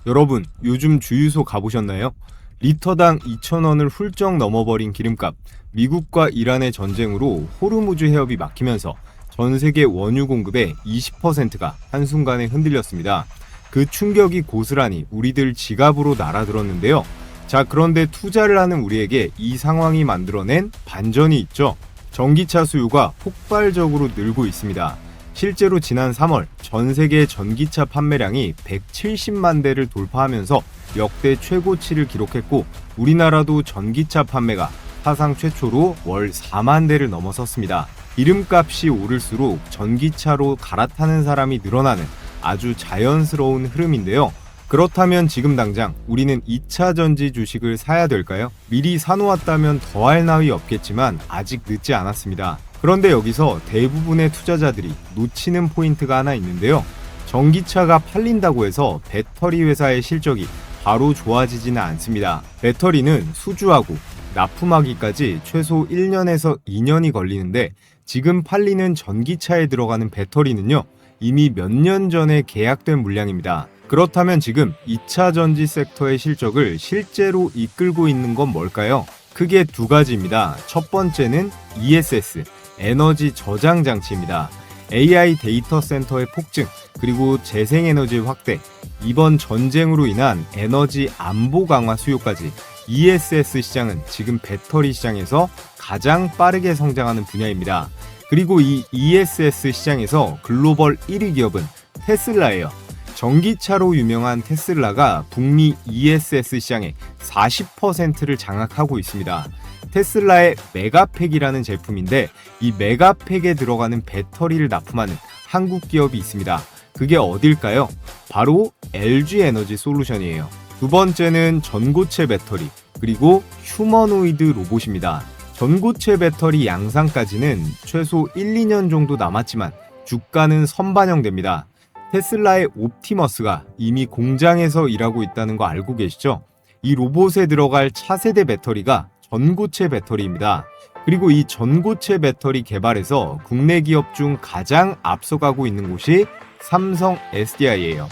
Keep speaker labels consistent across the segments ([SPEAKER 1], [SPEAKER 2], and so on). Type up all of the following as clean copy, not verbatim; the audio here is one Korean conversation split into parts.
[SPEAKER 1] 여러분, 요즘 주유소 가보셨나요? 리터당 2,000원을 훌쩍 넘어버린 기름값, 미국과 이란의 전쟁으로 호르무즈 해협이 막히면서 전 세계 원유 공급의 20%가 한순간에 흔들렸습니다. 그 충격이 고스란히 우리들 지갑으로 날아들었는데요. 자, 그런데 투자를 하는 우리에게 이 상황이 만들어낸 반전이 있죠. 전기차 수요가 폭발적으로 늘고 있습니다. 실제로 지난 3월 전 세계 전기차 판매량이 170만 대를 돌파하면서 역대 최고치를 기록했고, 우리나라도 전기차 판매가 사상 최초로 월 4만 대를 넘어섰습니다. 기름값이 오를수록 전기차로 갈아타는 사람이 늘어나는 아주 자연스러운 흐름인데요. 그렇다면 지금 당장 우리는 2차 전지 주식을 사야 될까요? 미리 사놓았다면 더할 나위 없겠지만 아직 늦지 않았습니다. 그런데 여기서 대부분의 투자자들이 놓치는 포인트가 하나 있는데요. 전기차가 팔린다고 해서 배터리 회사의 실적이 바로 좋아지지는 않습니다. 배터리는 수주하고 납품하기까지 최소 1년에서 2년이 걸리는데, 지금 팔리는 전기차에 들어가는 배터리는요, 이미 몇 년 전에 계약된 물량입니다. 그렇다면 지금 2차 전지 섹터의 실적을 실제로 이끌고 있는 건 뭘까요? 크게 두 가지입니다. 첫 번째는 ESS, 에너지 저장 장치입니다. AI 데이터 센터의 폭증, 그리고 재생에너지 확대, 이번 전쟁으로 인한 에너지 안보 강화 수요까지 ESS 시장은 지금 배터리 시장에서 가장 빠르게 성장하는 분야입니다. 그리고 이 ESS 시장에서 글로벌 1위 기업은 테슬라예요. 전기차로 유명한 테슬라가 북미 ESS 시장의 40%를 장악하고 있습니다. 테슬라의 메가팩이라는 제품인데, 이 메가팩에 들어가는 배터리를 납품하는 한국 기업이 있습니다. 그게 어딜까요? 바로 LG 에너지 솔루션이에요. 두 번째는 전고체 배터리, 그리고 휴머노이드 로봇입니다. 전고체 배터리 양산까지는 최소 1, 2년 정도 남았지만 주가는 선반영됩니다. 테슬라의 옵티머스가 이미 공장에서 일하고 있다는 거 알고 계시죠? 이 로봇에 들어갈 차세대 배터리가 전고체 배터리입니다. 그리고 이 전고체 배터리 개발에서 국내 기업 중 가장 앞서가고 있는 곳이 삼성 SDI예요.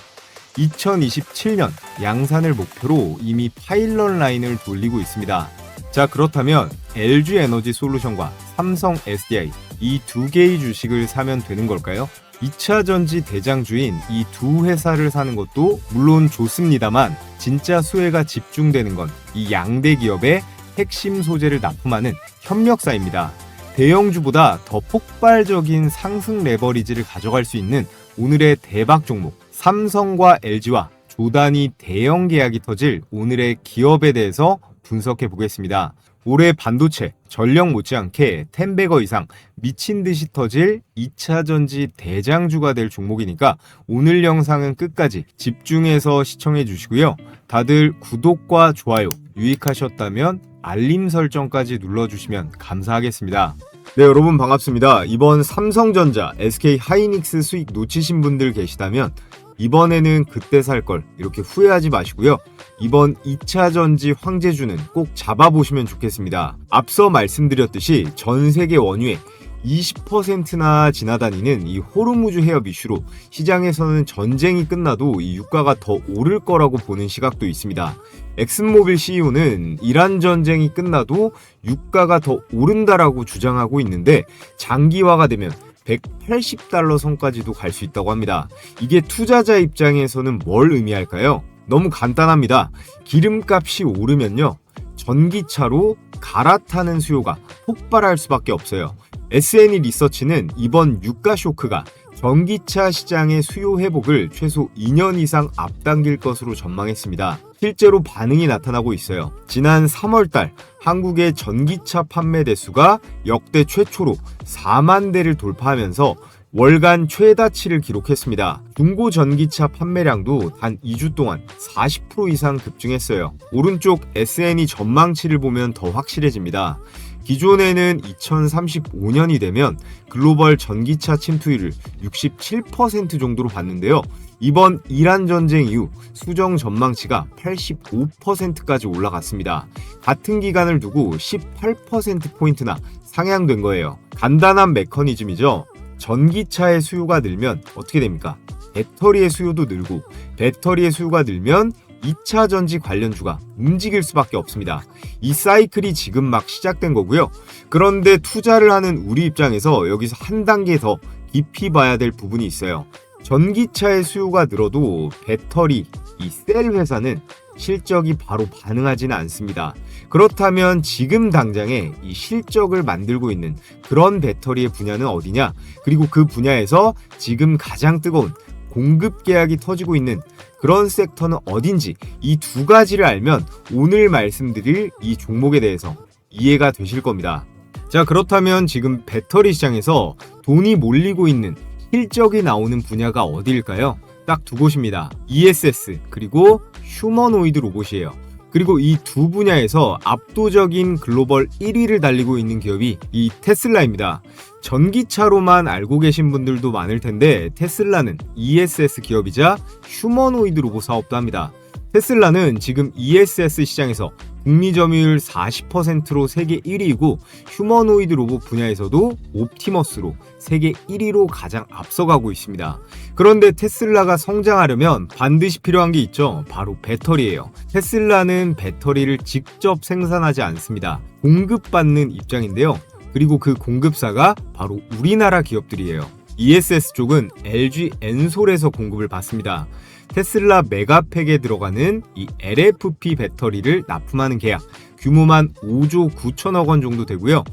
[SPEAKER 1] 2027년 양산을 목표로 이미 파일럿 라인을 돌리고 있습니다. 자, 그렇다면 LG 에너지 솔루션과 삼성 SDI 이 두 개의 주식을 사면 되는 걸까요? 2차 전지 대장주인 이 두 회사를 사는 것도 물론 좋습니다만, 진짜 수혜가 집중되는 건 이 양대 기업의 핵심 소재를 납품하는 협력사입니다. 대형주보다 더 폭발적인 상승 레버리지를 가져갈 수 있는 오늘의 대박 종목, 삼성과 LG와 조단위 대형 계약이 터질 오늘의 기업에 대해서 분석해 보겠습니다. 올해 반도체, 전력 못지않게 10배거 이상 미친 듯이 터질 2차 전지 대장주가 될 종목이니까 오늘 영상은 끝까지 집중해서 시청해 주시고요. 다들 구독과 좋아요, 유익하셨다면 알림 설정까지 눌러주시면 감사하겠습니다. 네, 여러분 반갑습니다. 이번 삼성전자, SK 하이닉스 수익 놓치신 분들 계시다면 이번에는 그때 살 걸 이렇게 후회하지 마시고요. 이번 2차 전지 황제주는 꼭 잡아보시면 좋겠습니다. 앞서 말씀드렸듯이 전 세계 원유의 20%나 지나다니는 이 호르무즈 해협 이슈로 시장에서는 전쟁이 끝나도 이 유가가 더 오를 거라고 보는 시각도 있습니다. 엑슨모빌 CEO는 이란 전쟁이 끝나도 유가가 더 오른다라고 주장하고 있는데, 장기화가 되면 180달러 선까지도 갈 수 있다고 합니다. 이게 투자자 입장에서는 뭘 의미할까요? 너무 간단합니다. 기름값이 오르면요, 전기차로 갈아타는 수요가 폭발할 수밖에 없어요. S&E 리서치는 이번 유가 쇼크가 전기차 시장의 수요 회복을 최소 2년 이상 앞당길 것으로 전망했습니다. 실제로 반응이 나타나고 있어요. 지난 3월달 한국의 전기차 판매 대수가 역대 최초로 4만 대를 돌파하면서 월간 최다치를 기록했습니다. 중고 전기차 판매량도 단 2주 동안 40% 이상 급증했어요. 오른쪽 S&E 전망치를 보면 더 확실해집니다. 기존에는 2035년이 되면 글로벌 전기차 침투율을 67% 정도로 봤는데요. 이번 이란 전쟁 이후 수정 전망치가 85%까지 올라갔습니다. 같은 기간을 두고 18%포인트나 상향된 거예요. 간단한 메커니즘이죠. 전기차의 수요가 늘면 어떻게 됩니까? 배터리의 수요도 늘고, 배터리의 수요가 늘면 2차 전지 관련주가 움직일 수밖에 없습니다. 이 사이클이 지금 막 시작된 거고요. 그런데 투자를 하는 우리 입장에서 여기서 한 단계 더 깊이 봐야 될 부분이 있어요. 전기차의 수요가 늘어도 배터리, 이 셀 회사는 실적이 바로 반응하지는 않습니다. 그렇다면 지금 당장에 이 실적을 만들고 있는 그런 배터리의 분야는 어디냐? 그리고 그 분야에서 지금 가장 뜨거운 공급 계약이 터지고 있는 그런 섹터는 어딘지, 이 두 가지를 알면 오늘 말씀드릴 이 종목에 대해서 이해가 되실 겁니다. 자, 그렇다면 지금 배터리 시장에서 돈이 몰리고 있는 실적이 나오는 분야가 어디일까요? 딱 두 곳입니다. ESS 그리고 휴머노이드 로봇이에요. 그리고 이 두 분야에서 압도적인 글로벌 1위를 달리고 있는 기업이 이 테슬라입니다. 전기차로만 알고 계신 분들도 많을 텐데 테슬라는 ESS 기업이자 휴머노이드 로봇 사업도 합니다. 테슬라는 지금 ESS 시장에서 북미 점유율 40%로 세계 1위이고 휴머노이드 로봇 분야에서도 옵티머스로 세계 1위로 가장 앞서가고 있습니다. 그런데 테슬라가 성장하려면 반드시 필요한 게 있죠. 바로 배터리예요. 테슬라는 배터리를 직접 생산하지 않습니다. 공급받는 입장인데요. 그리고 그 공급사가 바로 우리나라 기업들이에요. ESS 쪽은 LG 엔솔에서 공급을 받습니다. 테슬라 메가팩에 들어가는 이 LFP 배터리를 납품하는 계약, 규모만 5조 9천억 원 정도 되고요.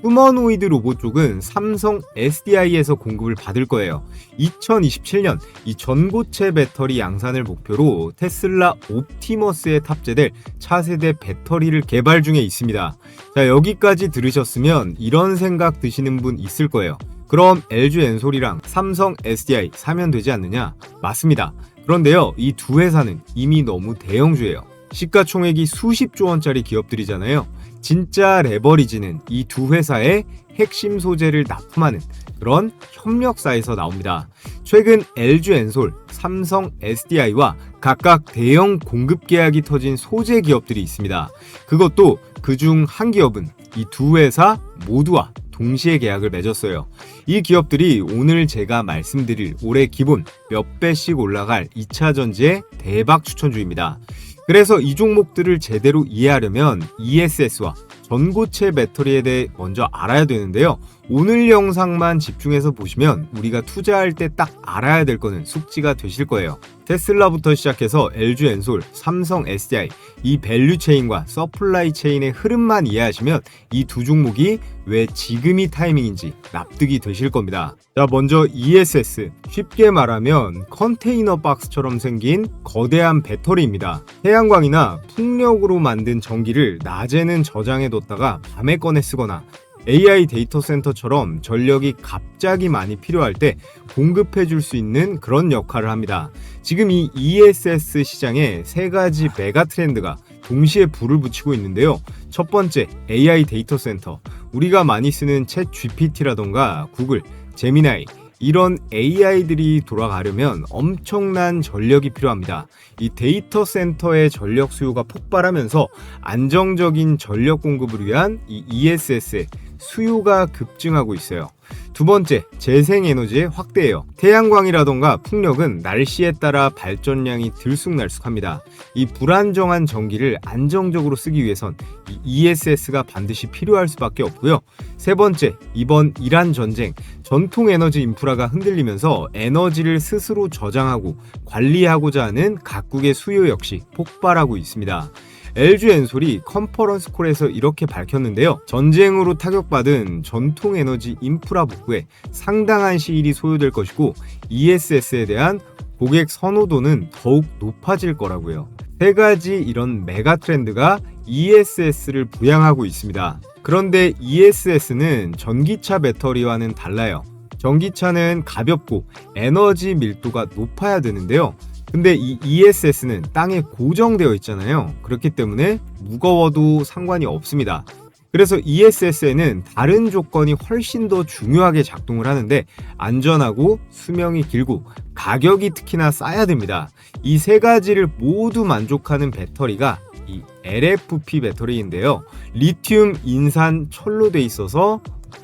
[SPEAKER 1] 휴머노이드 로봇 쪽은 삼성 SDI에서 공급을 받을 거예요. 2027년 이 전고체 배터리 양산을 목표로 테슬라 옵티머스에 탑재될 차세대 배터리를 개발 중에 있습니다. 자, 여기까지 들으셨으면 이런 생각 드시는 분 있을 거예요. 그럼 LG 엔솔이랑 삼성 SDI 사면 되지 않느냐? 맞습니다. 그런데요, 이 두 회사는 이미 너무 대형주예요. 시가총액이 수십조 원짜리 기업들이잖아요. 진짜 레버리지는 이 두 회사의 핵심 소재를 납품하는 그런 협력사에서 나옵니다. 최근 LG 엔솔, 삼성 SDI와 각각 대형 공급 계약이 터진 소재 기업들이 있습니다. 그것도 그중 한 기업은 이 두 회사 모두와 동시에 계약을 맺었어요. 이 기업들이 오늘 제가 말씀드릴 올해 기본 몇 배씩 올라갈 2차 전지의 대박 추천주입니다. 그래서 이 종목들을 제대로 이해하려면 ESS와 전고체 배터리에 대해 먼저 알아야 되는데요. 오늘 영상만 집중해서 보시면 우리가 투자할 때 딱 알아야 될 거는 숙지가 되실 거예요. 테슬라부터 시작해서 LG 엔솔, 삼성 SDI 이 밸류 체인과 서플라이 체인의 흐름만 이해하시면 이 두 종목이 왜 지금이 타이밍인지 납득이 되실 겁니다. 자, 먼저 ESS, 쉽게 말하면 컨테이너 박스처럼 생긴 거대한 배터리입니다. 태양광이나 풍력으로 만든 전기를 낮에는 저장해 뒀다가 밤에 꺼내 쓰거나 AI 데이터 센터처럼 전력이 갑자기 많이 필요할 때 공급해 줄 수 있는 그런 역할을 합니다. 지금 이 ESS 시장에 세 가지 메가 트렌드가 동시에 불을 붙이고 있는데요. 첫 번째, AI 데이터 센터. 우리가 많이 쓰는 챗 GPT라던가 구글, 제미나이 이런 AI들이 돌아가려면 엄청난 전력이 필요합니다. 이 데이터 센터의 전력 수요가 폭발하면서 안정적인 전력 공급을 위한 이 ESS의 수요가 급증하고 있어요. 두 번째, 재생에너지의 확대예요. 태양광이라던가 풍력은 날씨에 따라 발전량이 들쑥날쑥합니다. 이 불안정한 전기를 안정적으로 쓰기 위해선 이 ESS가 반드시 필요할 수밖에 없고요. 세 번째, 이번 이란 전쟁, 전통 에너지 인프라가 흔들리면서 에너지를 스스로 저장하고 관리하고자 하는 각국의 수요 역시 폭발하고 있습니다. LG 엔솔이 컨퍼런스 콜에서 이렇게 밝혔는데요. 전쟁으로 타격받은 전통 에너지 인프라 복구에 상당한 시일이 소요될 것이고 ESS에 대한 고객 선호도는 더욱 높아질 거라고요. 세 가지 이런 메가 트렌드가 ESS를 부양하고 있습니다. 그런데 ESS는 전기차 배터리와는 달라요. 전기차는 가볍고 에너지 밀도가 높아야 되는데요. 근데 이 ESS는 땅에 고정되어 있잖아요. 그렇기 때문에 무거워도 상관이 없습니다. 그래서 ESS에는 다른 조건이 훨씬 더 중요하게 작동을 하는데 안전하고 수명이 길고 가격이 특히나 싸야 됩니다. 이 세 가지를 모두 만족하는 배터리가 이 LFP 배터리인데요. 리튬, 인산, 철로 돼 있어서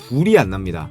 [SPEAKER 1] 불이 안 납니다.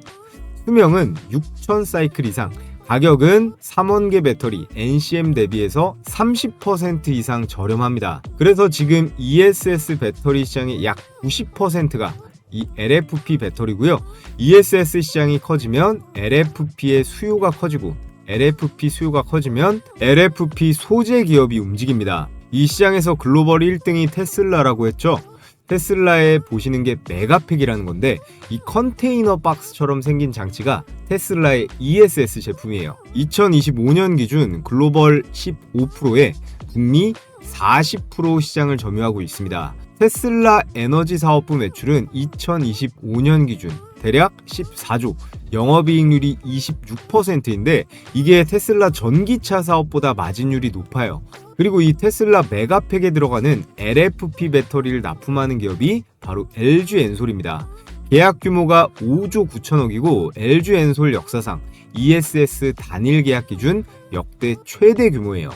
[SPEAKER 1] 수명은 6,000 사이클 이상, 가격은 3원계 배터리 NCM 대비해서 30% 이상 저렴합니다. 그래서 지금 ESS 배터리 시장의 약 90%가 이 LFP 배터리고요. ESS 시장이 커지면 LFP의 수요가 커지고 LFP 수요가 커지면 LFP 소재 기업이 움직입니다. 이 시장에서 글로벌 1등이 테슬라라고 했죠. 테슬라에 보시는 게 메가팩이라는 건데 이 컨테이너 박스처럼 생긴 장치가 테슬라의 ESS 제품이에요. 2025년 기준 글로벌 15%에 북미 40% 시장을 점유하고 있습니다. 테슬라 에너지 사업부 매출은 2025년 기준 대략 14조, 영업이익률이 26%인데 이게 테슬라 전기차 사업보다 마진율이 높아요. 그리고 이 테슬라 메가팩에 들어가는 LFP 배터리를 납품하는 기업이 바로 LG 엔솔입니다. 계약 규모가 5조 9천억이고 LG 엔솔 역사상 ESS 단일 계약 기준 역대 최대 규모예요.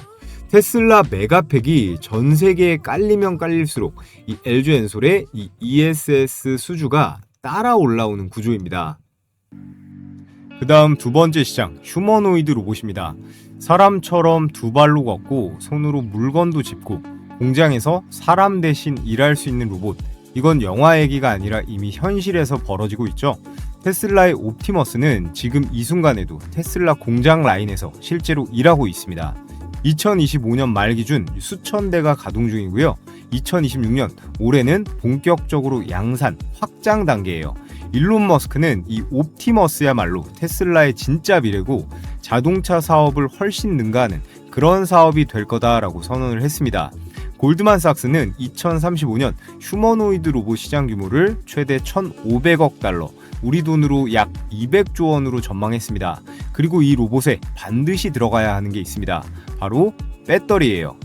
[SPEAKER 1] 테슬라 메가팩이 전 세계에 깔리면 깔릴수록 이 LG 엔솔의 이 ESS 수주가 따라 올라오는 구조입니다. 그 다음 두 번째 시장, 휴머노이드 로봇입니다. 사람처럼 두 발로 걷고 손으로 물건도 짚고 공장에서 사람 대신 일할 수 있는 로봇. 이건 영화 얘기가 아니라 이미 현실에서 벌어지고 있죠. 테슬라의 옵티머스는 지금 이 순간에도 테슬라 공장 라인에서 실제로 일하고 있습니다. 2025년 말 기준 수천 대가 가동 중이고요. 2026년 올해는 본격적으로 양산, 확장 단계예요. 일론 머스크는 이 옵티머스야말로 테슬라의 진짜 미래고 자동차 사업을 훨씬 능가하는 그런 사업이 될 거다라고 선언을 했습니다. 골드만삭스는 2035년 휴머노이드 로봇 시장 규모를 최대 1,500억 달러, 우리 돈으로 약 200조 원으로 전망했습니다. 그리고 이 로봇에 반드시 들어가야 하는 게 있습니다. 바로 배터리예요.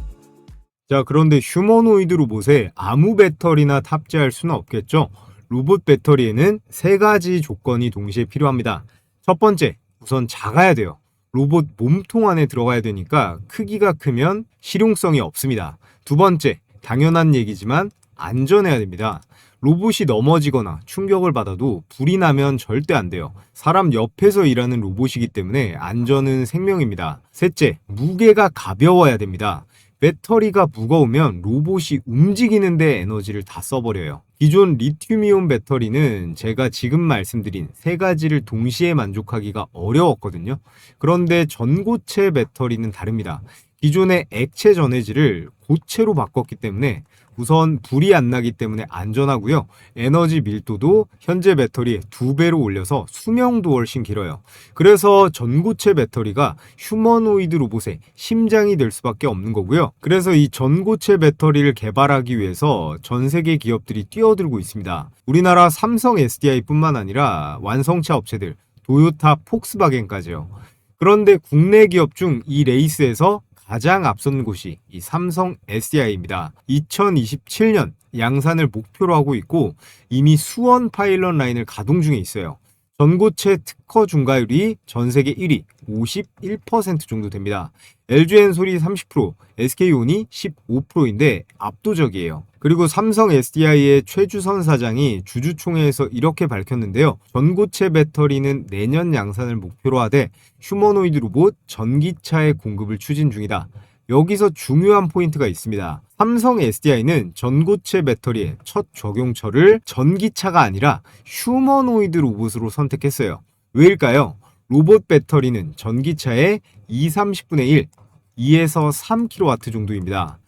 [SPEAKER 1] 자, 그런데 휴머노이드 로봇에 아무 배터리나 탑재할 수는 없겠죠. 로봇 배터리에는 세 가지 조건이 동시에 필요합니다. 첫 번째, 우선 작아야 돼요. 로봇 몸통 안에 들어가야 되니까 크기가 크면 실용성이 없습니다. 두 번째, 당연한 얘기지만 안전해야 됩니다. 로봇이 넘어지거나 충격을 받아도 불이 나면 절대 안 돼요. 사람 옆에서 일하는 로봇이기 때문에 안전은 생명입니다. 셋째, 무게가 가벼워야 됩니다. 배터리가 무거우면 로봇이 움직이는데 에너지를 다 써버려요. 기존 리튬이온 배터리는 제가 지금 말씀드린 세 가지를 동시에 만족하기가 어려웠거든요. 그런데 전고체 배터리는 다릅니다. 기존의 액체 전해질을 고체로 바꿨기 때문에 우선 불이 안 나기 때문에 안전하고요. 에너지 밀도도 현재 배터리의 2배로 올려서 수명도 훨씬 길어요. 그래서 전고체 배터리가 휴머노이드 로봇의 심장이 될 수밖에 없는 거고요. 그래서 이 전고체 배터리를 개발하기 위해서 전 세계 기업들이 뛰어들고 있습니다. 우리나라 삼성 SDI뿐만 아니라 완성차 업체들, 도요타, 폭스바겐까지요. 그런데 국내 기업 중 이 레이스에서 가장 앞선 곳이 이 삼성 SDI입니다. 2027년 양산을 목표로 하고 있고 이미 수원 파일럿 라인을 가동 중에 있어요. 전고체 특허 중과율이 전 세계 1위, 51% 정도 됩니다. LG엔솔이 30%, SK온이 15%인데 압도적이에요. 그리고 삼성 SDI의 최주선 사장이 주주총회에서 이렇게 밝혔는데요. 전고체 배터리는 내년 양산을 목표로 하되 휴머노이드 로봇 전기차의 공급을 추진 중이다. 여기서 중요한 포인트가 있습니다. 삼성 SDI는 전고체 배터리의 첫 적용처를 전기차가 아니라 휴머노이드 로봇으로 선택했어요. 왜일까요? 로봇 배터리는 전기차의 2/30분의 1, 2에서 3kW 정도입니다.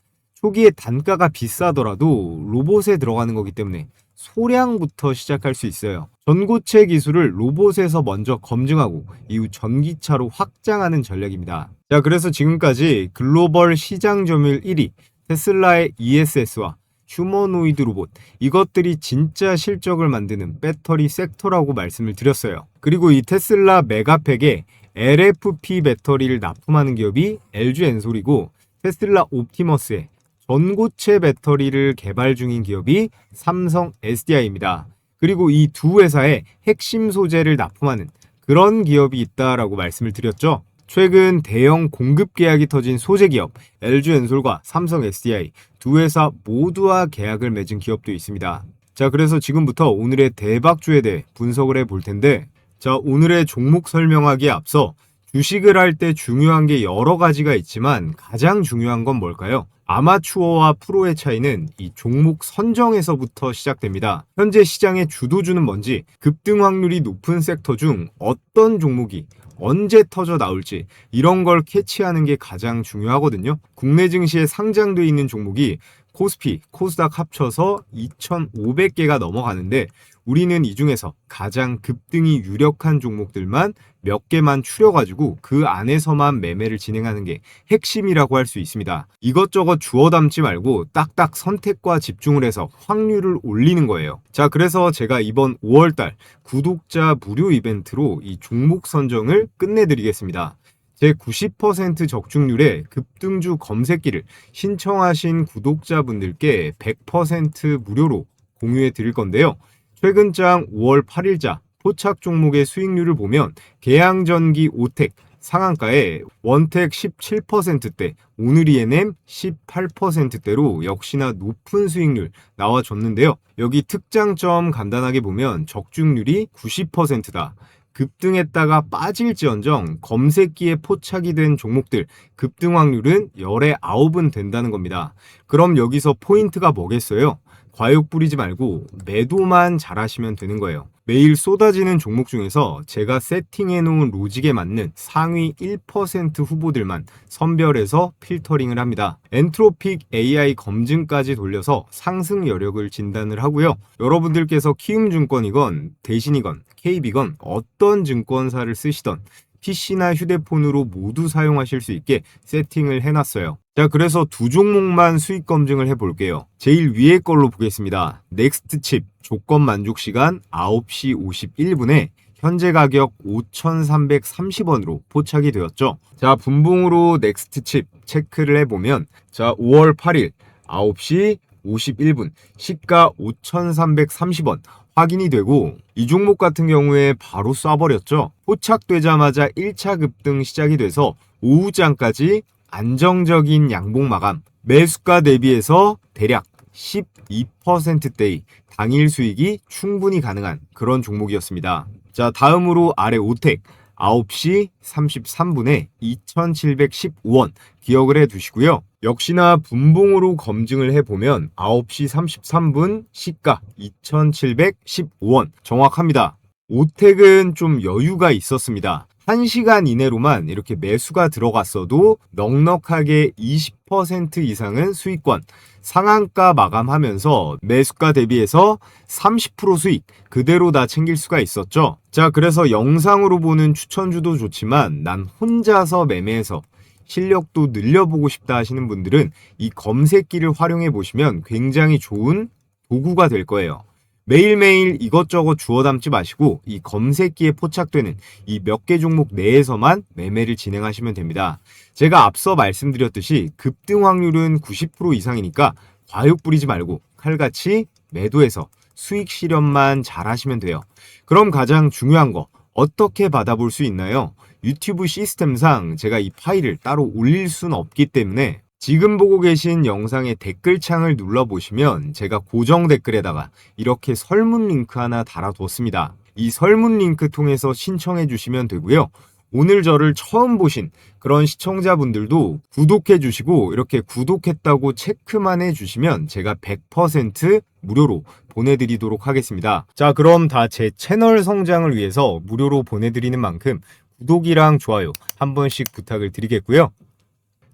[SPEAKER 1] 초기에 단가가 비싸더라도 로봇에 들어가는 거기 때문에 소량부터 시작할 수 있어요. 전고체 기술을 로봇에서 먼저 검증하고 이후 전기차로 확장하는 전략입니다. 자, 그래서 지금까지 글로벌 시장 점유율 1위 테슬라의 ESS와 휴머노이드 로봇, 이것들이 진짜 실적을 만드는 배터리 섹터라고 말씀을 드렸어요. 그리고 이 테슬라 메가팩에 LFP 배터리를 납품하는 기업이 LG 엔솔이고 테슬라 옵티머스에 전고체 배터리를 개발 중인 기업이 삼성 SDI입니다. 그리고 이 두 회사의 핵심 소재를 납품하는 그런 기업이 있다라고 말씀을 드렸죠. 최근 대형 공급 계약이 터진 소재 기업 LG 엔솔과 삼성 SDI 두 회사 모두와 계약을 맺은 기업도 있습니다. 자, 그래서 지금부터 오늘의 대박주에 대해 분석을 해볼 텐데, 자, 오늘의 종목 설명하기에 앞서 주식을 할 때 중요한 게 여러 가지가 있지만 가장 중요한 건 뭘까요? 아마추어와 프로의 차이는 이 종목 선정에서부터 시작됩니다. 현재 시장의 주도주는 뭔지, 급등 확률이 높은 섹터 중 어떤 종목이 언제 터져 나올지 이런 걸 캐치하는 게 가장 중요하거든요. 국내 증시에 상장돼 있는 종목이 코스피, 코스닥 합쳐서 2,500개가 넘어가는데 우리는 이 중에서 가장 급등이 유력한 종목들만 몇 개만 추려가지고 그 안에서만 매매를 진행하는 게 핵심이라고 할 수 있습니다. 이것저것 주워 담지 말고 딱딱 선택과 집중을 해서 확률을 올리는 거예요. 자, 그래서 제가 이번 5월달 구독자 무료 이벤트로 이 종목 선정을 끝내드리겠습니다. 제 90% 적중률의 급등주 검색기를 신청하신 구독자분들께 100% 무료로 공유해 드릴 건데요. 최근장 5월 8일자 포착 종목의 수익률을 보면 계양전기 오텍 상한가에 원텍 17%대, 오늘 ENM 18%대로 역시나 높은 수익률 나와줬는데요. 여기 특장점 간단하게 보면 적중률이 90%다. 급등했다가 빠질지언정 검색기에 포착이 된 종목들 급등 확률은 열의 9은 된다는 겁니다. 그럼 여기서 포인트가 뭐겠어요? 과욕 부리지 말고 매도만 잘하시면 되는 거예요. 매일 쏟아지는 종목 중에서 제가 세팅해 놓은 로직에 맞는 상위 1% 후보들만 선별해서 필터링을 합니다. 엔트로픽 AI 검증까지 돌려서 상승 여력을 진단을 하고요. 여러분들께서 키움증권이건 대신이건 KB건 어떤 증권사를 쓰시던 PC나 휴대폰으로 모두 사용하실 수 있게 세팅을 해놨어요. 자, 그래서 두 종목만 수익 검증을 해볼게요. 제일 위에 걸로 보겠습니다. 넥스트칩 조건 만족 시간 9시 51분에 현재 가격 5,330원으로 포착이 되었죠. 자, 분봉으로 넥스트칩 체크를 해보면 자, 5월 8일 9시 51분 시가 5,330원 확인이 되고 이 종목 같은 경우에 바로 쏴버렸죠. 포착되자마자 1차 급등 시작이 돼서 오후장까지 안정적인 양봉 마감, 매수가 대비해서 대략 12%대의 당일 수익이 충분히 가능한 그런 종목이었습니다. 자, 다음으로 아래 오텍 9시 33분에 2,715원 기억을 해 두시고요. 역시나 분봉으로 검증을 해보면 9시 33분 시가 2,715원 정확합니다. 오텍은 좀 여유가 있었습니다. 1시간 이내로만 이렇게 매수가 들어갔어도 넉넉하게 20% 이상은 수익권, 상한가 마감하면서 매수가 대비해서 30% 수익 그대로 다 챙길 수가 있었죠. 자, 그래서 영상으로 보는 추천주도 좋지만 난 혼자서 매매해서 실력도 늘려보고 싶다 하시는 분들은 이 검색기를 활용해 보시면 굉장히 좋은 도구가 될 거예요. 매일매일 이것저것 주워 담지 마시고 이 검색기에 포착되는 이 몇 개 종목 내에서만 매매를 진행하시면 됩니다. 제가 앞서 말씀드렸듯이 급등 확률은 90% 이상이니까 과욕 부리지 말고 칼같이 매도해서 수익 실현만 잘 하시면 돼요. 그럼 가장 중요한 거 어떻게 받아볼 수 있나요? 유튜브 시스템상 제가 이 파일을 따로 올릴 수는 없기 때문에 지금 보고 계신 영상의 댓글창을 눌러보시면 제가 고정 댓글에다가 이렇게 설문 링크 하나 달아뒀습니다. 이 설문 링크 통해서 신청해 주시면 되고요. 오늘 저를 처음 보신 그런 시청자분들도 구독해 주시고 이렇게 구독했다고 체크만 해 주시면 제가 100% 무료로 보내드리도록 하겠습니다. 자, 그럼 다 제 채널 성장을 위해서 무료로 보내드리는 만큼 구독이랑 좋아요 한 번씩 부탁을 드리겠고요.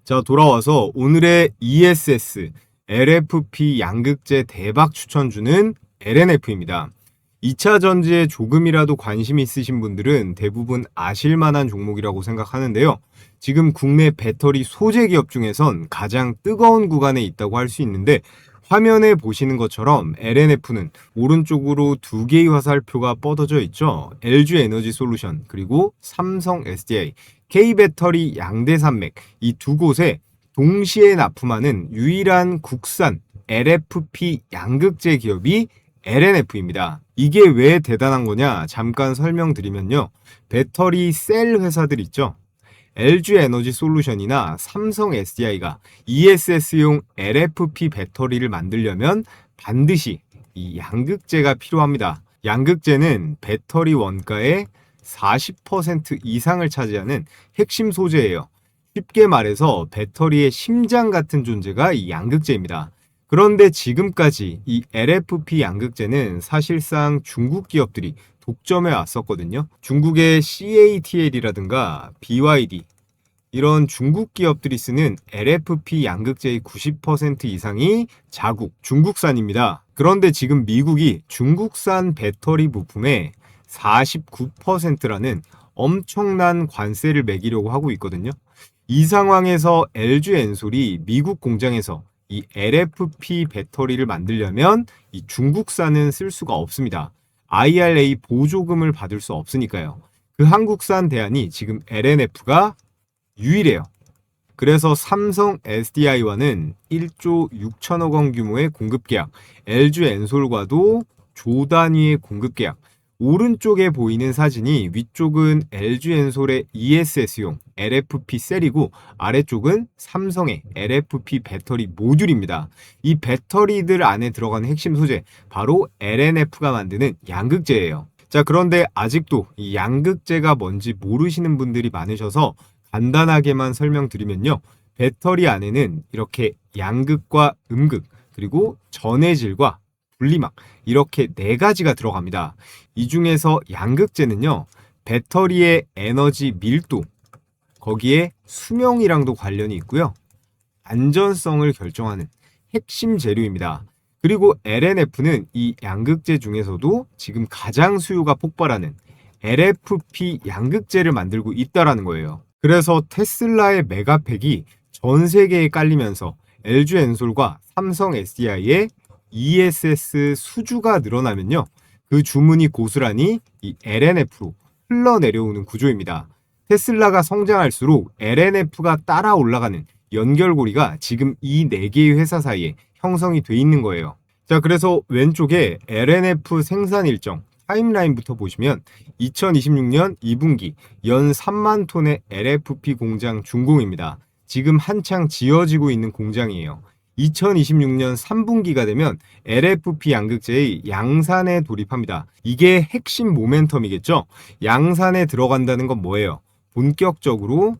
[SPEAKER 1] 자, 돌아와서 오늘의 ESS LFP 양극재 대박 추천주는 LNF입니다. 2차 전지에 조금이라도 관심 있으신 분들은 대부분 아실만한 종목이라고 생각하는데요. 지금 국내 배터리 소재 기업 중에선 가장 뜨거운 구간에 있다고 할 수 있는데 화면에 보시는 것처럼 LNF는 오른쪽으로 두 개의 화살표가 뻗어져 있죠. LG 에너지 솔루션 그리고 삼성 SDI, K배터리 양대산맥 이 두 곳에 동시에 납품하는 유일한 국산 LFP 양극재 기업이 LNF입니다. 이게 왜 대단한 거냐 잠깐 설명드리면요. 배터리 셀 회사들 있죠. LG 에너지 솔루션이나 삼성 SDI가 ESS용 LFP 배터리를 만들려면 반드시 이 양극재가 필요합니다. 양극재는 배터리 원가의 40% 이상을 차지하는 핵심 소재예요. 쉽게 말해서 배터리의 심장 같은 존재가 이 양극재입니다. 그런데 지금까지 이 LFP 양극재는 사실상 중국 기업들이 독점해 왔었거든요. 중국의 CATL이라든가 BYD 이런 중국 기업들이 쓰는 LFP 양극재의 90% 이상이 자국, 중국산입니다. 그런데 지금 미국이 중국산 배터리 부품에 49%라는 엄청난 관세를 매기려고 하고 있거든요. 이 상황에서 LG 엔솔이 미국 공장에서 이 LFP 배터리를 만들려면 이 중국산은 쓸 수가 없습니다. IRA 보조금을 받을 수 없으니까요. 그 한국산 대안이 지금 LNF가 유일해요. 그래서 삼성 SDI와는 1조 6천억 원 규모의 공급 계약, LG 엔솔과도 조 단위의 공급 계약. 오른쪽에 보이는 사진이 위쪽은 LG 엔솔의 ESS용 LFP 셀이고 아래쪽은 삼성의 LFP 배터리 모듈입니다. 이 배터리들 안에 들어가는 핵심 소재, 바로 LNF가 만드는 양극재예요. 자, 그런데 아직도 이 양극재가 뭔지 모르시는 분들이 많으셔서 간단하게만 설명드리면요. 배터리 안에는 이렇게 양극과 음극, 그리고 전해질과 분리막, 이렇게 4가지가 들어갑니다. 이 중에서 양극재는요, 배터리의 에너지 밀도, 거기에 수명이랑도 관련이 있고요. 안전성을 결정하는 핵심 재료입니다. 그리고 LNF는 이 양극재 중에서도 지금 가장 수요가 폭발하는 LFP 양극재를 만들고 있다라는 거예요. 그래서 테슬라의 메가팩이 전 세계에 깔리면서 LG 엔솔과 삼성 SDI의 ESS 수주가 늘어나면요, 그 주문이 고스란히 이 LNF로 흘러내려오는 구조입니다. 테슬라가 성장할수록 LNF가 따라 올라가는 연결고리가 지금 이 4개의 회사 사이에 형성이 돼 있는 거예요. 자, 그래서 왼쪽에 LNF 생산 일정 타임라인부터 보시면 2026년 2분기 연 3만 톤의 LFP 공장 준공입니다. 지금 한창 지어지고 있는 공장이에요. 2026년 3분기가 되면 LFP 양극재의 양산에 돌입합니다. 이게 핵심 모멘텀이겠죠? 양산에 들어간다는 건 뭐예요? 본격적으로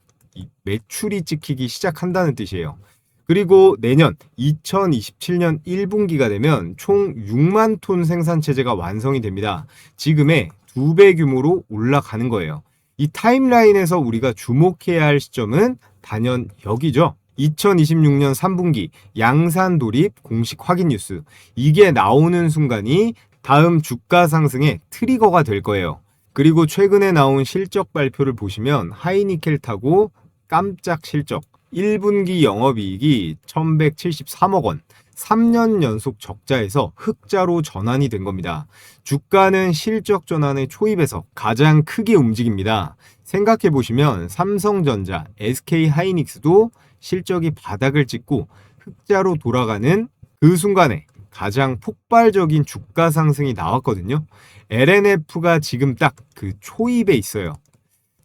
[SPEAKER 1] 매출이 찍히기 시작한다는 뜻이에요. 그리고 내년 2027년 1분기가 되면 총 6만 톤 생산 체제가 완성이 됩니다. 지금의 2배 규모로 올라가는 거예요. 이 타임라인에서 우리가 주목해야 할 시점은 단연 여기죠. 2026년 3분기 양산 돌입 공식 확인 뉴스. 이게 나오는 순간이 다음 주가 상승의 트리거가 될 거예요. 그리고 최근에 나온 실적 발표를 보시면 하이니켈 타고 깜짝 실적. 1분기 영업이익이 1173억 원, 3년 연속 적자에서 흑자로 전환이 된 겁니다. 주가는 실적 전환의 초입에서 가장 크게 움직입니다. 생각해보시면 삼성전자, SK하이닉스도 실적이 바닥을 찍고 흑자로 돌아가는 그 순간에 가장 폭발적인 주가 상승이 나왔거든요. LNF가 지금 딱 그 초입에 있어요.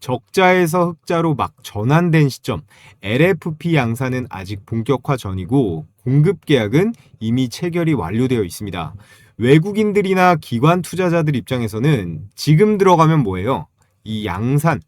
[SPEAKER 1] 적자에서 흑자로 막 전환된 시점, LFP 양산은 아직 본격화 전이고 공급 계약은 이미 체결이 완료되어 있습니다. 외국인들이나 기관 투자자들 입장에서는 지금 들어가면 뭐예요? 이 양산,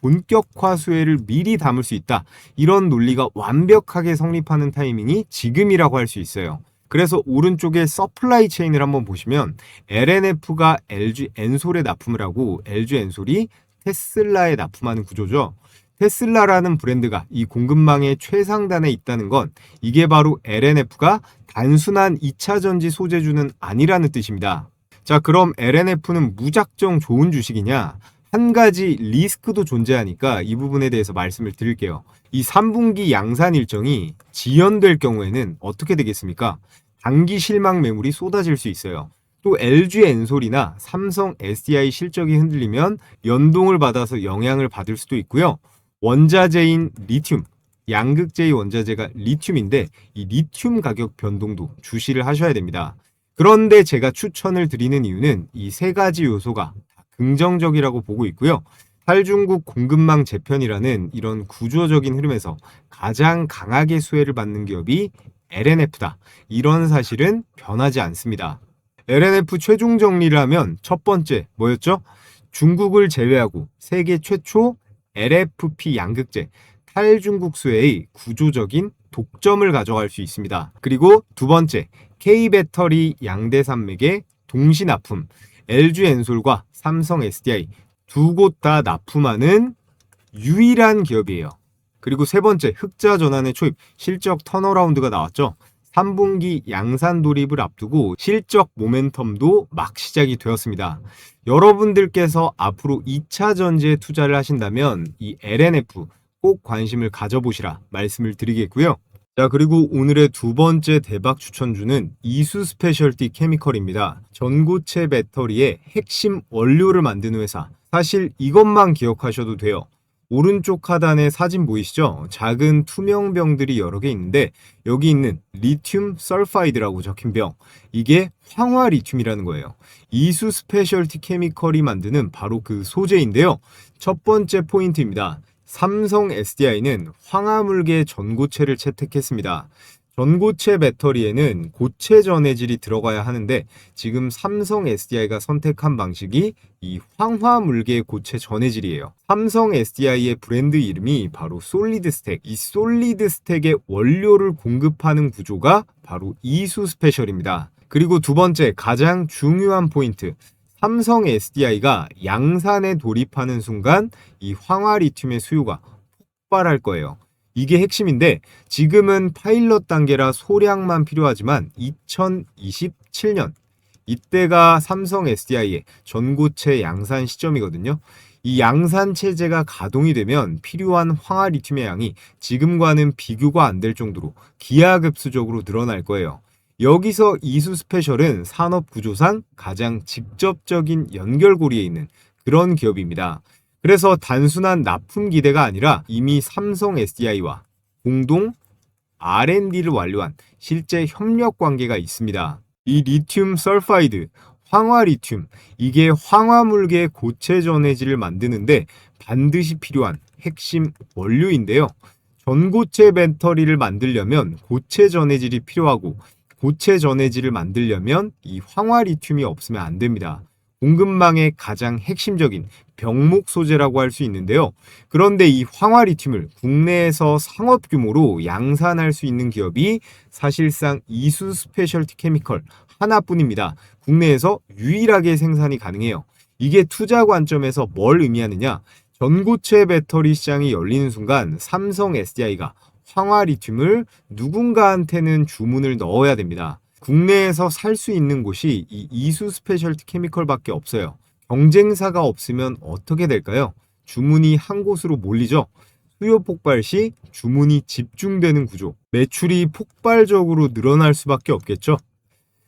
[SPEAKER 1] 본격화 수혜를 미리 담을 수 있다. 이런 논리가 완벽하게 성립하는 타이밍이 지금이라고 할 수 있어요. 그래서 오른쪽에 서플라이 체인을 한번 보시면 LNF가 LG 엔솔에 납품을 하고 LG 엔솔이 테슬라에 납품하는 구조죠. 테슬라라는 브랜드가 이 공급망의 최상단에 있다는 건 이게 바로 LNF가 단순한 2차 전지 소재주는 아니라는 뜻입니다. 자, 그럼 LNF는 무작정 좋은 주식이냐? 한 가지 리스크도 존재하니까 이 부분에 대해서 말씀을 드릴게요. 이 3분기 양산 일정이 지연될 경우에는 어떻게 되겠습니까? 단기 실망 매물이 쏟아질 수 있어요. 또 LG 엔솔이나 삼성 SDI 실적이 흔들리면 연동을 받아서 영향을 받을 수도 있고요. 원자재인 리튬, 양극재의 원자재가 리튬인데 이 리튬 가격 변동도 주시를 하셔야 됩니다. 그런데 제가 추천을 드리는 이유는 이 3가지 요소가 긍정적이라고 보고 있고요. 탈중국 공급망 재편이라는 이런 구조적인 흐름에서 가장 강하게 수혜를 받는 기업이 LNF다. 이런 사실은 변하지 않습니다. LNF 최종 정리를 하면 첫 번째 뭐였죠? 중국을 제외하고 세계 최초 LFP 양극재 탈중국수의 구조적인 독점을 가져갈 수 있습니다. 그리고 두 번째, K배터리 양대산맥의 동시 납품, LG엔솔과 삼성 SDI 두 곳 다 납품하는 유일한 기업이에요. 그리고 세 번째, 흑자 전환의 초입, 실적 턴어라운드가 나왔죠. 3분기 양산 돌입을 앞두고 실적 모멘텀도 막 시작이 되었습니다. 여러분들께서 앞으로 2차 전지에 투자를 하신다면 이 LNF 꼭 관심을 가져보시라 말씀을 드리겠고요. 자, 그리고 오늘의 두 번째 대박 추천주는 이수 스페셜티 케미컬입니다. 전고체 배터리의 핵심 원료를 만드는 회사. 사실 이것만 기억하셔도 돼요. 오른쪽 하단에 사진 보이시죠? 작은 투명 병들이 여러 개 있는데 여기 있는 리튬 설파이드라고 적힌 병, 이게 황화 리튬이라는 거예요. 이수 스페셜티 케미컬이 만드는 바로 그 소재인데요. 첫 번째 포인트입니다. 삼성 SDI는 황화물계 전고체를 채택했습니다. 전고체 배터리에는 고체 전해질이 들어가야 하는데 지금 삼성 SDI가 선택한 방식이 이 황화물계 고체 전해질이에요. 삼성 SDI의 브랜드 이름이 바로 솔리드 스택. 이 솔리드 스택의 원료를 공급하는 구조가 바로 이수 스페셜입니다. 그리고 두 번째 가장 중요한 포인트. 삼성 SDI가 양산에 돌입하는 순간 이 황화 리튬의 수요가 폭발할 거예요. 이게 핵심인데 지금은 파일럿 단계라 소량만 필요하지만 2027년 이때가 삼성 SDI의 전고체 양산 시점이거든요. 이 양산 체제가 가동이 되면 필요한 황화 리튬의 양이 지금과는 비교가 안 될 정도로 기하급수적으로 늘어날 거예요. 여기서 이수 스페셜은 산업 구조상 가장 직접적인 연결고리에 있는 그런 기업입니다. 그래서 단순한 납품 기대가 아니라 이미 삼성 SDI와 공동 R&D를 완료한 실제 협력 관계가 있습니다. 이 리튬 설파이드, 황화 리튬, 이게 황화물계 고체 전해질을 만드는데 반드시 필요한 핵심 원료인데요. 전고체 배터리를 만들려면 고체 전해질이 필요하고 고체 전해질을 만들려면 이 황화 리튬이 없으면 안 됩니다. 공급망의 가장 핵심적인 병목 소재라고 할 수 있는데요. 그런데 이 황화 리튬을 국내에서 상업 규모로 양산할 수 있는 기업이 사실상 이수 스페셜티 케미컬 하나뿐입니다. 국내에서 유일하게 생산이 가능해요. 이게 투자 관점에서 뭘 의미하느냐? 전고체 배터리 시장이 열리는 순간 삼성 SDI가 황화 리튬을 누군가한테는 주문을 넣어야 됩니다. 국내에서 살 수 있는 곳이 이 이수 스페셜티 케미컬밖에 없어요. 경쟁사가 없으면 어떻게 될까요? 주문이 한 곳으로 몰리죠. 수요 폭발 시 주문이 집중되는 구조, 매출이 폭발적으로 늘어날 수밖에 없겠죠.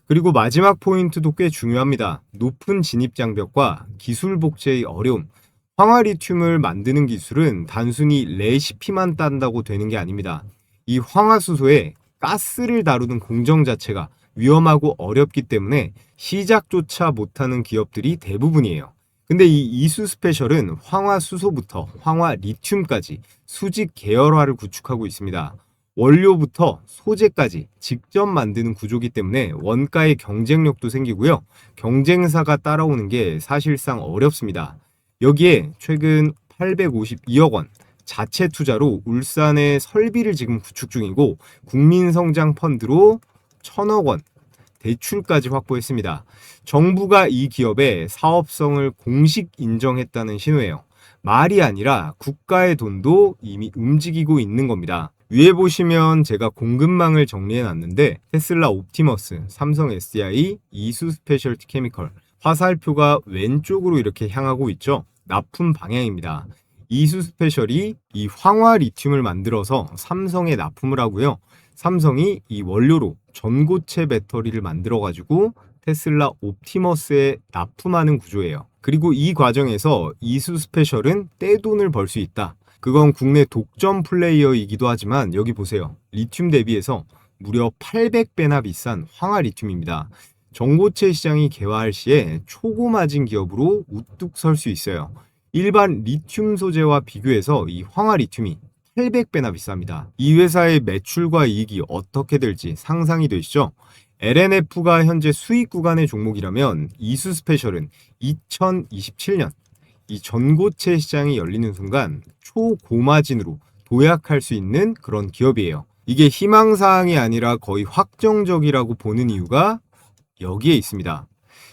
[SPEAKER 1] 그리고 마지막 포인트도 꽤 중요합니다. 높은 진입 장벽과 기술 복제의 어려움. 황화 리튬을 만드는 기술은 단순히 레시피만 딴다고 되는 게 아닙니다. 이 황화수소에 가스를 다루는 공정 자체가 위험하고 어렵기 때문에 시작조차 못하는 기업들이 대부분이에요. 근데 이 이수 스페셜은 황화수소부터 황화 리튬까지 수직 계열화를 구축하고 있습니다. 원료부터 소재까지 직접 만드는 구조기 때문에 원가의 경쟁력도 생기고요. 경쟁사가 따라오는 게 사실상 어렵습니다. 여기에 최근 852억 원 자체 투자로 울산에 설비를 지금 구축 중이고 국민성장펀드로 1,000억 원 대출까지 확보했습니다. 정부가 이 기업의 사업성을 공식 인정했다는 신호예요. 말이 아니라 국가의 돈도 이미 움직이고 있는 겁니다. 위에 보시면 제가 공급망을 정리해 놨는데 테슬라 옵티머스, 삼성 SDI, 이수 스페셜티 케미컬 화살표가 왼쪽으로 이렇게 향하고 있죠. 납품 방향입니다. 이수 스페셜이 이 황화 리튬을 만들어서 삼성에 납품을 하고요. 삼성이 이 원료로 전고체 배터리를 만들어 가지고 테슬라 옵티머스에 납품하는 구조예요. 그리고 이 과정에서 이수 스페셜은 떼돈을 벌 수 있다. 그건 국내 독점 플레이어이기도 하지만 여기 보세요. 리튬 대비해서 무려 800배나 비싼 황화 리튬입니다. 전고체 시장이 개화할 시에 초고마진 기업으로 우뚝 설 수 있어요. 일반 리튬 소재와 비교해서 이 황화 리튬이 800배나 비쌉니다. 이 회사의 매출과 이익이 어떻게 될지 상상이 되시죠? LNF가 현재 수익 구간의 종목이라면 이수 스페셜은 2027년 이 전고체 시장이 열리는 순간 초고마진으로 도약할 수 있는 그런 기업이에요. 이게 희망사항이 아니라 거의 확정적이라고 보는 이유가 여기에 있습니다.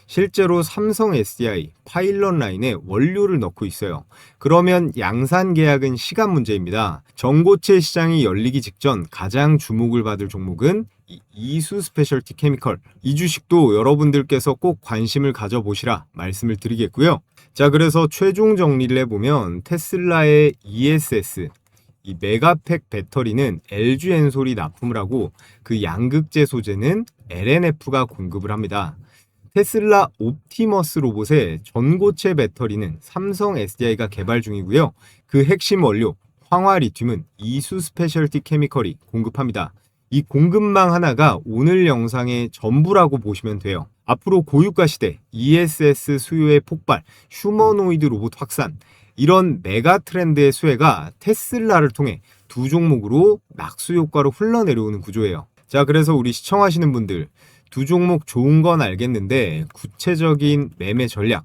[SPEAKER 1] 실제로 삼성 SDI 파일럿 라인에 원료를 넣고 있어요. 그러면 양산 계약은 시간 문제입니다. 전고체 시장이 열리기 직전 가장 주목을 받을 종목은 이수 스페셜티 케미컬. 이 주식도 여러분들께서 꼭 관심을 가져보시라 말씀을 드리겠고요. 자, 그래서 최종 정리를 해보면 테슬라의 ESS, 이 메가팩 배터리는 LG 엔솔이 납품을 하고 그 양극재 소재는 LNF가 공급을 합니다. 테슬라 옵티머스 로봇의 전고체 배터리는 삼성 SDI가 개발 중이고요. 그 핵심 원료 황화 리튬은 이수 스페셜티 케미컬이 공급합니다. 이 공급망 하나가 오늘 영상의 전부라고 보시면 돼요. 앞으로 고유가 시대, ESS 수요의 폭발, 휴머노이드 로봇 확산, 이런 메가 트렌드의 수혜가 테슬라를 통해 두 종목으로 낙수 효과로 흘러내려오는 구조예요. 자, 그래서 우리 시청하시는 분들, 두 종목 좋은 건 알겠는데 구체적인 매매 전략,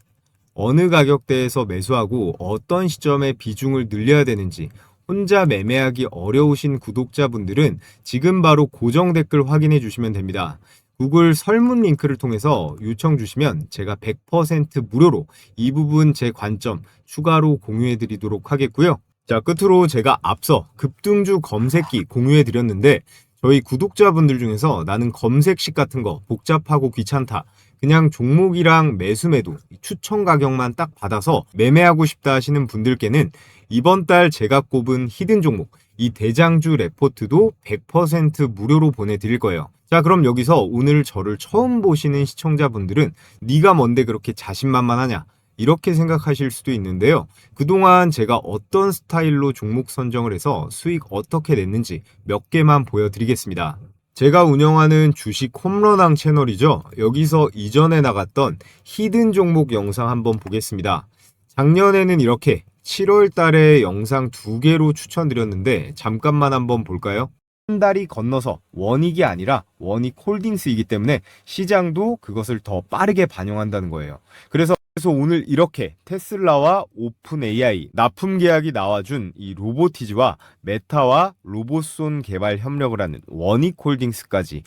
[SPEAKER 1] 어느 가격대에서 매수하고 어떤 시점에 비중을 늘려야 되는지 혼자 매매하기 어려우신 구독자분들은 지금 바로 고정 댓글 확인해 주시면 됩니다. 구글 설문 링크를 통해서 요청 주시면 제가 100% 무료로 이 부분 제 관점 추가로 공유해 드리도록 하겠고요. 자, 끝으로 제가 앞서 급등주 검색기 공유해 드렸는데 저희 구독자분들 중에서 나는 검색식 같은 거 복잡하고 귀찮다, 그냥 종목이랑 매수매도 추천 가격만 딱 받아서 매매하고 싶다 하시는 분들께는 이번 달 제가 꼽은 히든 종목 이 대장주 레포트도 100% 무료로 보내드릴 거예요. 자, 그럼 여기서 오늘 저를 처음 보시는 시청자분들은 네가 뭔데 그렇게 자신만만하냐 이렇게 생각하실 수도 있는데요. 그동안 제가 어떤 스타일로 종목 선정을 해서 수익 어떻게 냈는지 몇 개만 보여드리겠습니다. 제가 운영하는 주식 홈런왕 채널이죠. 여기서 이전에 나갔던 히든 종목 영상 한번 보겠습니다. 작년에는 이렇게 7월 달에 영상 2개로 추천드렸는데 잠깐만 한번 볼까요? 한 달이 건너서 원익이 아니라 원익홀딩스이기 때문에 시장도 그것을 더 빠르게 반영한다는 거예요. 그래서 오늘 이렇게 테슬라와 오픈 AI 납품 계약이 나와준 이 로보티즈와 메타와 로봇손 개발 협력을 하는 원익홀딩스까지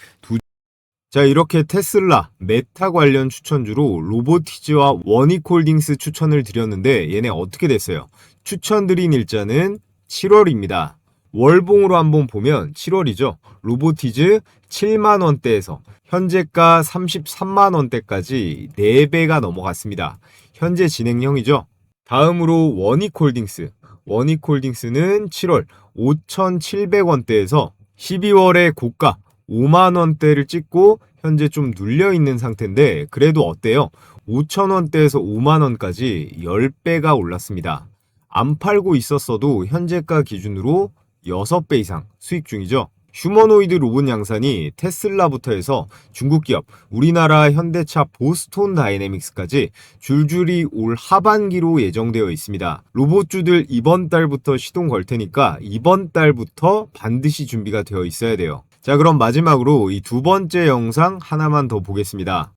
[SPEAKER 1] 자, 이렇게 테슬라, 메타 관련 추천주로 로보티즈와 원익홀딩스 추천을 드렸는데 얘네 어떻게 됐어요? 추천드린 일자는 7월입니다. 월봉으로 한번 보면 7월이죠. 로보티즈 7만원대에서 현재가 33만원대까지 4배가 넘어갔습니다. 현재 진행형이죠. 다음으로 원익홀딩스. 원익홀딩스는 7월 5,700원대에서 12월에 고가 5만원대를 찍고 현재 좀 눌려있는 상태인데 그래도 어때요? 5,000원대에서 5만원까지 10배가 올랐습니다. 안 팔고 있었어도 현재가 기준으로 6배 이상 수익 중이죠. 휴머노이드 로봇 양산이 테슬라부터 해서 중국 기업, 우리나라 현대차 보스톤 다이내믹스까지 줄줄이 올 하반기로 예정되어 있습니다. 로봇주들 이번 달부터 시동 걸 테니까 이번 달부터 반드시 준비가 되어 있어야 돼요. 자, 그럼 마지막으로 이 두 번째 영상 하나만 더 보겠습니다.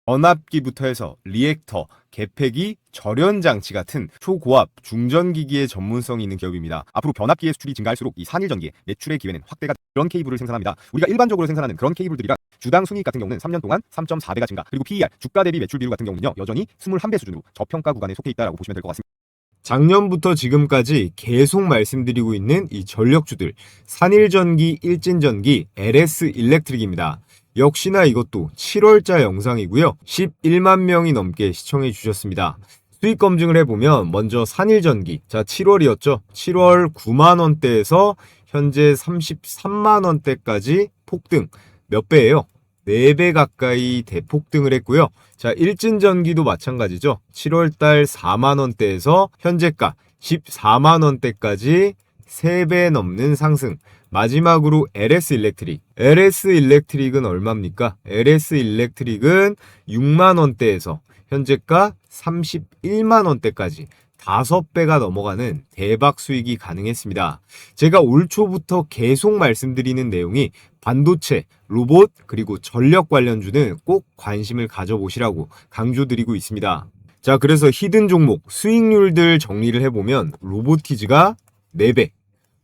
[SPEAKER 1] 전압기부터 해서 리액터, 개폐기, 절연장치 같은 초고압, 중전기기의 전문성이 있는 기업입니다. 앞으로 변압기의 수출이 증가할수록 이 산일전기의 매출의 기회는 확대가 그런 케이블을 생산합니다. 우리가 일반적으로 생산하는 그런 케이블들이라 주당 순이익 같은 경우는 3년 동안 3.4배가 증가, 그리고 PER, 주가 대비 매출 비율 같은 경우는요 여전히 21배 수준으로 저평가 구간에 속해 있다라고 보시면 될 것 같습니다. 작년부터 지금까지 계속 말씀드리고 있는 이 전력주들, 산일전기, 일진전기, LS 일렉트릭입니다. 역시나 이것도 7월자 영상이고요. 11만 명이 넘게 시청해 주셨습니다. 수익 검증을 해보면 먼저 산일전기, 자 7월이었죠. 7월 9만원대에서 현재 33만원대까지 폭등. 몇 배예요? 4배 가까이 대폭등을 했고요. 자, 일진전기도 마찬가지죠. 7월달 4만원대에서 현재가 14만원대까지 3배 넘는 상승. 마지막으로 LS 일렉트릭. LS 일렉트릭은 얼마입니까? LS 일렉트릭은 6만원대에서 현재가 31만원대까지 5배가 넘어가는 대박 수익이 가능했습니다. 제가 올 초부터 계속 말씀드리는 내용이 반도체, 로봇, 그리고 전력 관련주는 꼭 관심을 가져보시라고 강조드리고 있습니다. 자, 그래서 히든 종목 수익률들 정리를 해보면 로보티즈가 4배,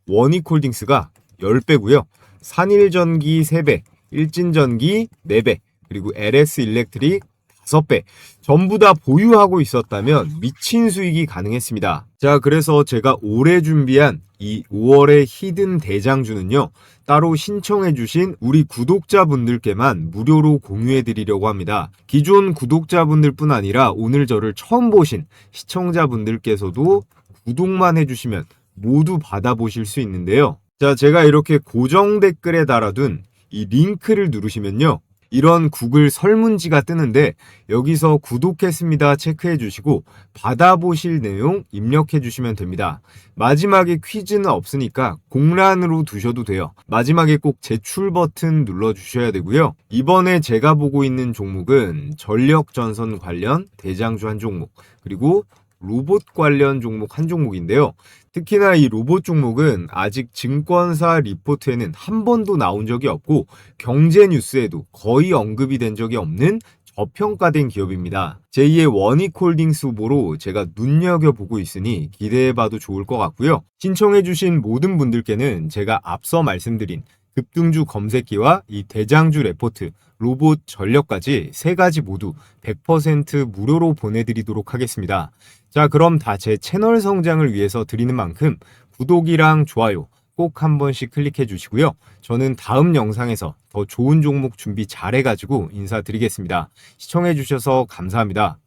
[SPEAKER 1] 원익홀딩스가 10배고요. 산일전기 3배, 일진전기 4배, 그리고 LS일렉트릭 5배. 전부 다 보유하고 있었다면 미친 수익이 가능했습니다. 자, 그래서 제가 올해 준비한 이 5월의 히든 대장주는요, 따로 신청해주신 우리 구독자분들께만 무료로 공유해드리려고 합니다. 기존 구독자분들 뿐 아니라 오늘 저를 처음 보신 시청자분들께서도 구독만 해주시면 모두 받아보실 수 있는데요. 자, 제가 이렇게 고정 댓글에 달아둔 이 링크를 누르시면요, 이런 구글 설문지가 뜨는데 여기서 구독했습니다 체크해 주시고 받아보실 내용 입력해 주시면 됩니다. 마지막에 퀴즈는 없으니까 공란으로 두셔도 돼요. 마지막에 꼭 제출 버튼 눌러 주셔야 되고요. 이번에 제가 보고 있는 종목은 전력전선 관련 대장주 한 종목, 그리고 로봇 관련 종목 한 종목인데요. 특히나 이 로봇 종목은 아직 증권사 리포트에는 한 번도 나온 적이 없고 경제 뉴스에도 거의 언급이 된 적이 없는 저평가된 기업입니다. 제2의 원익홀딩스 후보로 제가 눈여겨보고 있으니 기대해봐도 좋을 것 같고요. 신청해주신 모든 분들께는 제가 앞서 말씀드린 급등주 검색기와 이 대장주 레포트, 로봇 전력까지 3가지 모두 100% 무료로 보내드리도록 하겠습니다. 자, 그럼 다 제 채널 성장을 위해서 드리는 만큼 구독이랑 좋아요 꼭 한 번씩 클릭해 주시고요. 저는 다음 영상에서 더 좋은 종목 준비 잘해가지고 인사드리겠습니다. 시청해 주셔서 감사합니다.